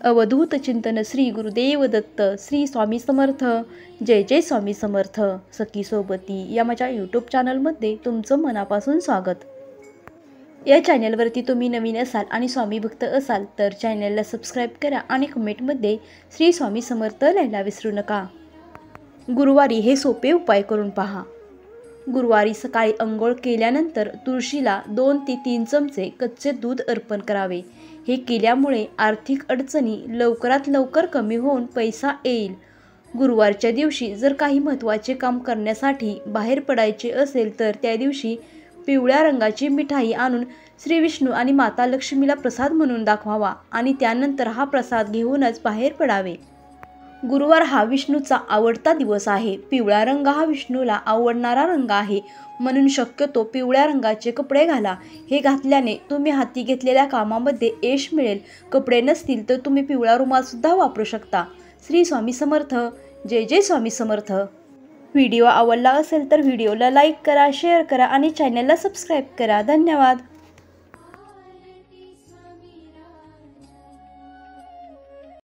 अवधूत चिंतन श्री गुरुदेव दत्त श्री स्वामी समर्थ। जय जय स्वामी समर्थ। सखी सोबती या माझ्या यूट्यूब चॅनलमध्ये तुमचं मनापासून स्वागत। या चॅनलवरती तुम्ही नवीन असाल आणि स्वामी भक्त असाल तर चॅनलला सबस्क्राईब करा आणि कमेंटमध्ये श्री स्वामी समर्थ लिहायला विसरू नका। गुरुवारी हे सोपे उपाय करून पहा। गुरुवारी सकाळी अंघोळ केल्यानंतर तुळशीला 2 ते 3 चमचे कच्चे दूध अर्पण करावे। हे केल्यामुळे आर्थिक अडचणी लवकरात लवकर कमी होऊन पैसा येईल। गुरुवारच्या दिवशी जर काही महत्त्वाचे काम करण्यासाठी बाहेर पडायचे असेल तर त्या दिवशी पिवळ्या रंगाची मिठाई आणून श्री विष्णू आणि माता लक्ष्मीला प्रसाद म्हणून दाखवावा आणि त्यानंतर हा प्रसाद घेऊनच बाहेर पडावे। गुरुवार हा विष्णूचा आवडता दिवस आहे। पिवळा रंग हा विष्णूला आवडणारा रंग आहे, म्हणून शक्यतो पिवळ्या रंगाचे कपडे घाला। हे घातल्याने तुम्ही हाती घेतलेल्या कामामध्ये यश मिळेल। कपडे नसतील तर तुम्ही पिवळा रुमाल सुद्धा वापरू शकता। श्री स्वामी समर्थ। जय जय स्वामी समर्थ। व्हिडिओ आवडला असेल तर व्हिडिओला लाईक करा, शेअर करा आणि चॅनलला सबस्क्राईब करा। धन्यवाद।